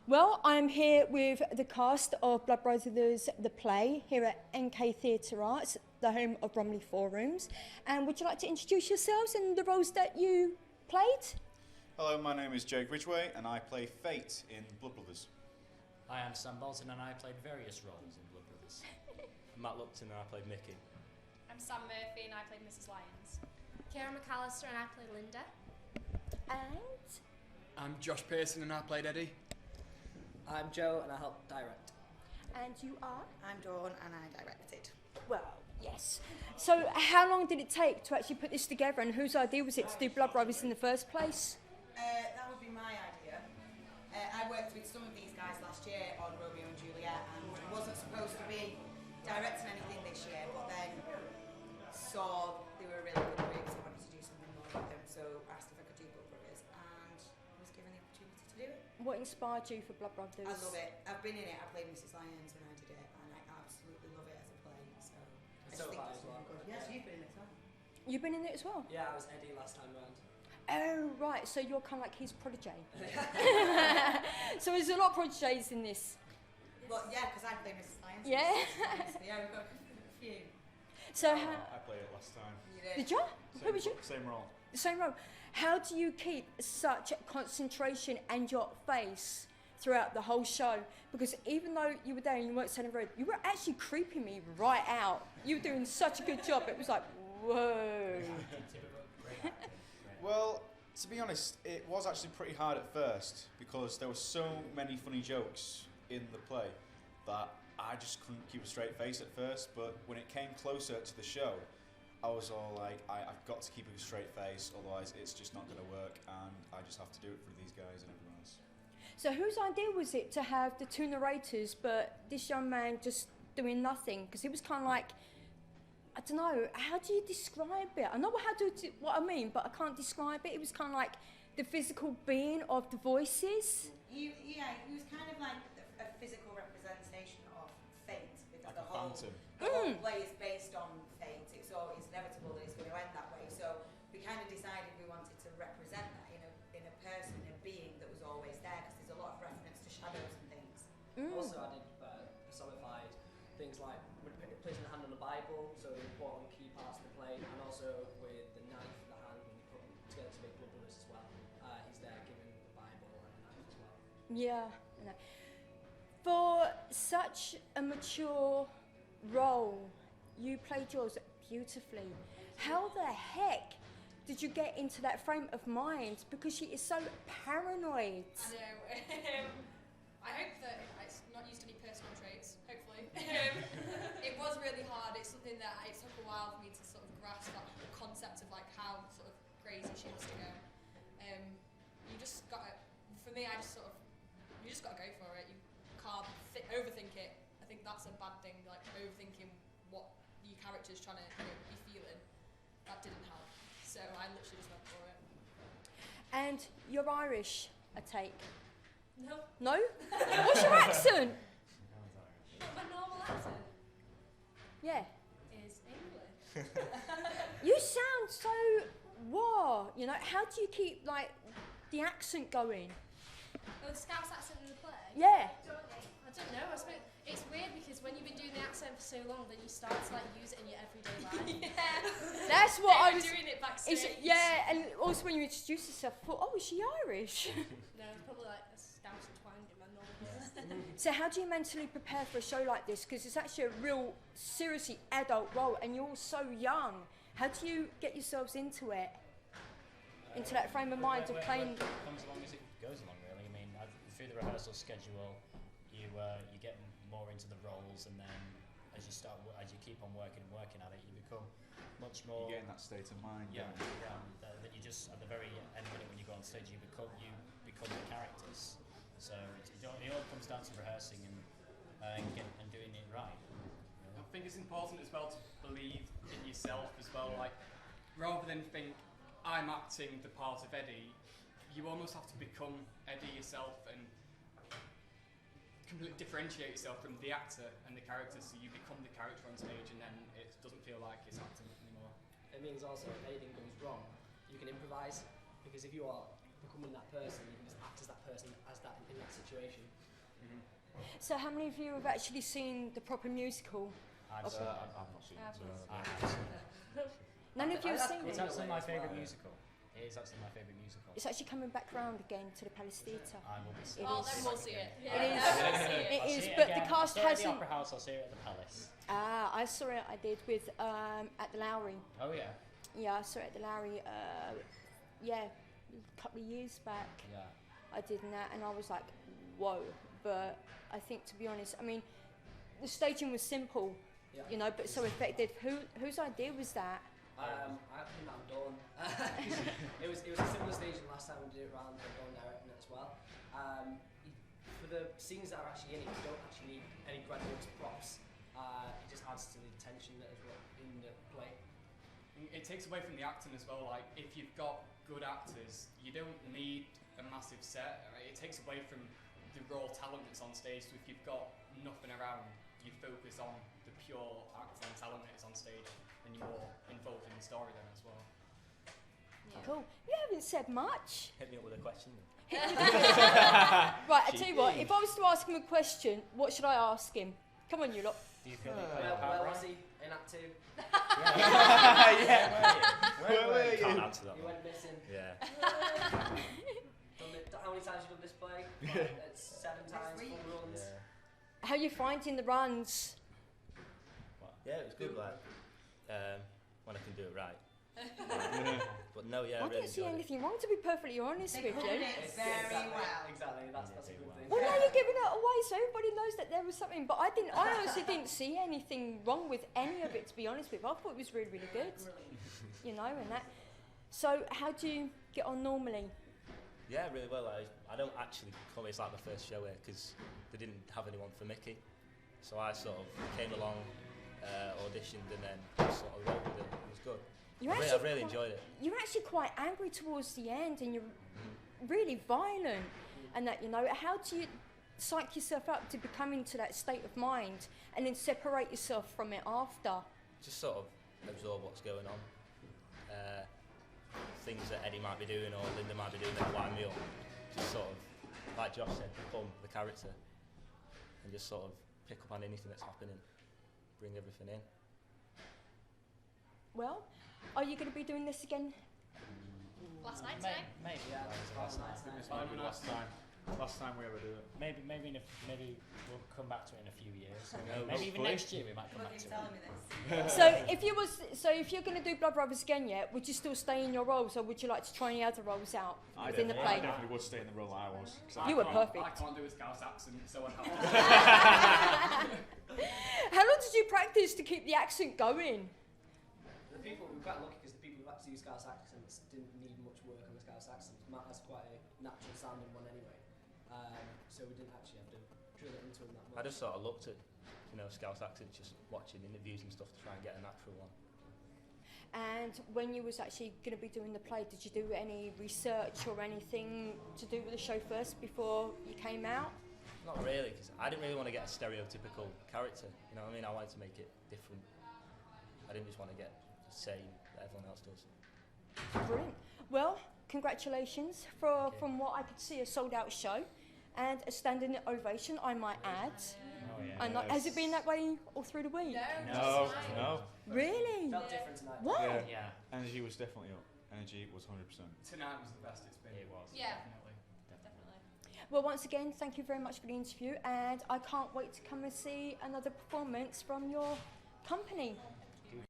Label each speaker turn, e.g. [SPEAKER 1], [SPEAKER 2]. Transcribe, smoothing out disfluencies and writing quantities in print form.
[SPEAKER 1] Well, I'm here with the cast of Blood Brothers, the play, here at NK Theatre Arts, the home of Bromley Forums. And would you like to introduce yourselves and the roles that you played?
[SPEAKER 2] Hello, my name is Jake Ridgway and I play Fate in Blood Brothers.
[SPEAKER 3] Hi, I'm Sam Bolton and I played various roles in Blood Brothers.
[SPEAKER 4] I'm Matt Lupton and I played Mickey.
[SPEAKER 5] I'm Sam Murphy and I played Mrs. Lyons. Kira McAllister and I played Linda.
[SPEAKER 1] And
[SPEAKER 6] I'm Josh Pearson and I played Eddie.
[SPEAKER 7] I'm Joe and I helped direct.
[SPEAKER 1] and you are?
[SPEAKER 8] I'm Dawn and I directed.
[SPEAKER 1] Well, yes. So how long did it take to actually put this together, and whose idea was it to do Blood Brothers in the first place?
[SPEAKER 8] That would be my idea. I worked with some of these guys last year on Romeo and Juliet and wasn't supposed to be directing anything this year, but then saw they were a really good group, so I wanted to do something more with them, so asked if I could do Blood Brothers and was given the opportunity to do it.
[SPEAKER 1] What inspired you for Blood Brothers?
[SPEAKER 8] I love it. I've been in it. I played Mrs. Lyons when I did it and I absolutely love it as a play, so I just
[SPEAKER 7] So
[SPEAKER 8] think
[SPEAKER 7] have I
[SPEAKER 8] it's
[SPEAKER 7] as well.
[SPEAKER 8] really good. Yes, you've been in it as well.
[SPEAKER 1] You've been in it as well?
[SPEAKER 7] Yeah, I was Eddie last time round.
[SPEAKER 1] Oh, right, so you're kind of like his protege. So there's a lot of proteges in this.
[SPEAKER 8] Well, yeah, because I play Mrs. Lyons.
[SPEAKER 1] Yeah.
[SPEAKER 8] So yeah, we've got a few.
[SPEAKER 1] So
[SPEAKER 2] I played it last time.
[SPEAKER 8] You did.
[SPEAKER 1] did you? Who was you?
[SPEAKER 2] Same role.
[SPEAKER 1] The same role. How do you keep such concentration and your face throughout the whole show? Because even though you were there and you weren't saying a word, you were actually creeping me right out. You were doing such a good job. It was like, whoa.
[SPEAKER 2] Well, to be honest, it was actually pretty hard at first because there were so many funny jokes in the play that I just couldn't keep a straight face at first, but when it came closer to the show, I was all like, I've got to keep a straight face, otherwise it's just not going to work, and I just have to do it for these guys and everyone else.
[SPEAKER 1] So whose idea was it to have the two narrators, but this young man just doing nothing? Because it was kind of like, I don't know, how do you describe it? I know what I mean, but I can't describe it. It was kind of like the physical being of the voices.
[SPEAKER 8] He was kind of like a physical representation of fate, because
[SPEAKER 2] Like
[SPEAKER 8] the
[SPEAKER 2] a
[SPEAKER 8] whole
[SPEAKER 2] phantom.
[SPEAKER 8] play is based on fate. It's always inevitable that it's going to end that way. So we kind of decided we wanted to represent that in a person, a being that was always there, because there's a lot of reference to shadows and things.
[SPEAKER 7] Also added personified things like placing the hand on the Bible, so the important key parts of the play, and also with the knife in the hand when you put them together to make Blood Brothers as well. He's there giving the Bible and a knife as well.
[SPEAKER 1] Yeah. I know. For such a mature role, you played yours beautifully. How the heck did you get into that frame of mind? Because she is so paranoid.
[SPEAKER 5] I know. I hope that it's not used any personal traits, hopefully. It was really hard. It's something that it took a while for me to sort of grasp that concept of like how sort of crazy she has to go. You just gotta, for me, you just gotta go for it. You can't overthink it. I think that's a bad thing, like overthinking what your character's trying to be feeling. That didn't help. So I literally just went for it.
[SPEAKER 1] And you're Irish, I take.
[SPEAKER 5] No,
[SPEAKER 1] No? What's your accent?
[SPEAKER 5] my normal accent
[SPEAKER 1] Yeah.
[SPEAKER 5] is English.
[SPEAKER 1] You sound so wow. You know, how do you keep like the accent going?
[SPEAKER 5] Oh, the Scouse accent in the play?
[SPEAKER 1] Yeah.
[SPEAKER 5] I don't know. I suppose it's weird because when you've been doing the accent for so long, then you start to like use it in your everyday life.
[SPEAKER 1] That's what I
[SPEAKER 5] They were
[SPEAKER 1] was.
[SPEAKER 5] doing it backstage.
[SPEAKER 1] Yeah, and also when you introduce yourself, I thought, oh, is she Irish?
[SPEAKER 5] No, it's probably like a Scouse twang in my normal voice.
[SPEAKER 1] So how do you mentally prepare for a show like this? Because it's actually a real, seriously adult role, and you're all so young. How do you get yourselves into it? Into that frame of mind of playing.
[SPEAKER 3] It comes along as it goes along, really. I mean, through the rehearsal schedule, you get more into the roles, and then as you keep on working at it, you become much more.
[SPEAKER 2] You get in that state of mind.
[SPEAKER 3] Yeah,
[SPEAKER 2] don't you?
[SPEAKER 3] that you just at the very end minute when you go on stage, you become the characters. So it all comes down to rehearsing and doing it right.
[SPEAKER 6] I think it's important as well to believe in yourself as well. Like, rather than think I'm acting the part of Eddie, you almost have to become Eddie yourself and completely differentiate yourself from the actor and the character, so you become the character on stage, and then it doesn't feel like it's acting anymore.
[SPEAKER 7] It means also if anything goes wrong, you can improvise, because if you are becoming that person. You can just act as that person as that in that situation.
[SPEAKER 1] So how many of you have actually seen the proper musical?
[SPEAKER 3] I've
[SPEAKER 1] Okay.
[SPEAKER 3] seen it.
[SPEAKER 9] I've not seen
[SPEAKER 5] I
[SPEAKER 9] it.
[SPEAKER 5] haven't.
[SPEAKER 3] I have seen it.
[SPEAKER 1] None of you have
[SPEAKER 7] That's
[SPEAKER 1] seen
[SPEAKER 7] cool.
[SPEAKER 1] it?
[SPEAKER 3] It's actually my
[SPEAKER 7] As well.
[SPEAKER 3] favourite musical. It is actually my favourite musical.
[SPEAKER 1] It's actually coming back round again to the Palace Theatre.
[SPEAKER 3] I will be
[SPEAKER 1] It
[SPEAKER 3] seeing
[SPEAKER 5] Oh,
[SPEAKER 1] is.
[SPEAKER 5] then we'll see it.
[SPEAKER 1] It is.
[SPEAKER 5] We'll see it.
[SPEAKER 1] It
[SPEAKER 3] I'll
[SPEAKER 1] is,
[SPEAKER 3] see it
[SPEAKER 1] but
[SPEAKER 3] again.
[SPEAKER 1] the cast
[SPEAKER 3] I saw it at
[SPEAKER 1] hasn't.
[SPEAKER 3] the Opera House. I'll see it at the Palace.
[SPEAKER 1] I saw it. I did with at the Lowry.
[SPEAKER 3] Oh yeah,
[SPEAKER 1] Yeah, I saw it at the Lowry. Yeah, a couple of years back.
[SPEAKER 3] yeah.
[SPEAKER 1] I did that, and I was like, whoa. But I think, to be honest, I mean, the staging was simple,
[SPEAKER 7] Yeah.
[SPEAKER 1] you know, but so effective. Whose idea was that?
[SPEAKER 7] I think I'm done. it was a similar stage than last time we did it around the Dawn directing it as well. For the scenes that are actually in it, you don't actually need any grandiose props. It just adds to the tension that is in the play.
[SPEAKER 6] It takes away from the acting as well. Like, if you've got good actors, you don't need a massive set. Right? It takes away from the raw talent that's on stage. So if you've got nothing around, you focus on the pure acting and talent that is on stage, and you're more involved in the story then as well.
[SPEAKER 1] Cool. You haven't said much.
[SPEAKER 4] Hit me up with a question.
[SPEAKER 1] Right, I tell you what. If I was to ask him a question, what should I ask him? Come on, you lot.
[SPEAKER 3] Do you feel that you played
[SPEAKER 7] Where
[SPEAKER 3] a part
[SPEAKER 7] was
[SPEAKER 3] right?
[SPEAKER 7] he in Act 2?
[SPEAKER 2] Where were you?
[SPEAKER 4] Can't answer that
[SPEAKER 7] He
[SPEAKER 4] one.
[SPEAKER 7] went missing.
[SPEAKER 4] Yeah.
[SPEAKER 7] How many times have you done this play? It's 7 times,
[SPEAKER 8] week.
[SPEAKER 7] full runs.
[SPEAKER 4] Yeah.
[SPEAKER 1] How you finding the runs?
[SPEAKER 4] Yeah, it was good. Like when I can do it right. But no, yeah,
[SPEAKER 1] I
[SPEAKER 4] I really
[SPEAKER 1] didn't see
[SPEAKER 4] enjoyed it.
[SPEAKER 1] anything wrong, to be perfectly honest
[SPEAKER 8] They
[SPEAKER 1] with
[SPEAKER 8] covered
[SPEAKER 1] you.
[SPEAKER 8] it very well.
[SPEAKER 7] Exactly, that's
[SPEAKER 4] Yeah,
[SPEAKER 7] a
[SPEAKER 4] do
[SPEAKER 7] good
[SPEAKER 4] well.
[SPEAKER 7] thing.
[SPEAKER 1] Well, now you're giving it away, so everybody knows that there was something. But I honestly didn't see anything wrong with any of it, to be honest with you. I thought it was really, really good. You know, and that. So, how do you get on normally?
[SPEAKER 4] Yeah, really well. I don't actually come. It's like my first show here because they didn't have anyone for Mickey, so I sort of came along, auditioned, and then sort of rolled with it. It was good. I really enjoyed it.
[SPEAKER 1] You're actually quite angry towards the end, and you're really violent, and that, you know. How do you psych yourself up to become into that state of mind, and then separate yourself from it after?
[SPEAKER 4] Just sort of absorb what's going on. Things that Eddie might be doing or Linda might be doing that wind me up. Just sort of, like Josh said, become the character and just sort of pick up on anything that's happening, bring everything in.
[SPEAKER 1] Well, are you going to be doing this again?
[SPEAKER 5] Last night today?
[SPEAKER 3] Maybe.
[SPEAKER 7] Yeah,
[SPEAKER 3] That was the last night.
[SPEAKER 9] This might be the last time. Last time we ever do it.
[SPEAKER 3] Maybe maybe we'll come back to it in a few years. Or
[SPEAKER 4] No,
[SPEAKER 3] maybe even
[SPEAKER 9] hopefully.
[SPEAKER 3] next year we might come
[SPEAKER 8] Look,
[SPEAKER 3] back
[SPEAKER 8] he's
[SPEAKER 3] to
[SPEAKER 8] telling
[SPEAKER 3] it.
[SPEAKER 8] me this.
[SPEAKER 1] So if you're going to do Blood Brothers again, yeah, would you still stay in your roles, or would you like to try any other roles out within the
[SPEAKER 9] I
[SPEAKER 1] play?
[SPEAKER 9] definitely would stay in the role I was. 'cause
[SPEAKER 1] You
[SPEAKER 9] I
[SPEAKER 1] were
[SPEAKER 9] can't-
[SPEAKER 1] perfect.
[SPEAKER 6] I can't do a Scouse accent, so I'd have to.
[SPEAKER 1] How long did you practice to keep the accent going?
[SPEAKER 7] The people, we're quite lucky because the people who actually use Scouse accents didn't need much work on the Scouse accents. Matt has quite a natural sounding one anyway. So we didn't actually have to drill it into him that much.
[SPEAKER 4] I just sort of looked at, Scouse accents, just watching interviews and stuff to try and get a natural one.
[SPEAKER 1] And when you was actually going to be doing the play, did you do any research or anything to do with the show first before you came out?
[SPEAKER 4] Not really, because I didn't really want to get a stereotypical character. You know what I mean? I wanted to make it different. I didn't just want to get the same that everyone else does.
[SPEAKER 1] Brilliant. Well, congratulations for,
[SPEAKER 4] Thank you.
[SPEAKER 1] from what I could see, a sold-out show and a standing ovation, I might add.
[SPEAKER 3] Oh yeah.
[SPEAKER 1] And has it been that way all through the week?
[SPEAKER 9] No,
[SPEAKER 5] just tonight.
[SPEAKER 9] no.
[SPEAKER 1] Really?
[SPEAKER 7] Felt different tonight.
[SPEAKER 1] Wow.
[SPEAKER 9] Yeah.
[SPEAKER 3] Yeah,
[SPEAKER 9] Energy was definitely up. Energy was 100%.
[SPEAKER 6] Tonight was the best it's been.
[SPEAKER 3] it was.
[SPEAKER 5] Yeah.
[SPEAKER 6] Definitely.
[SPEAKER 5] Definitely.
[SPEAKER 1] Well, once again, thank you very much for the interview, and I can't wait to come and see another performance from your company.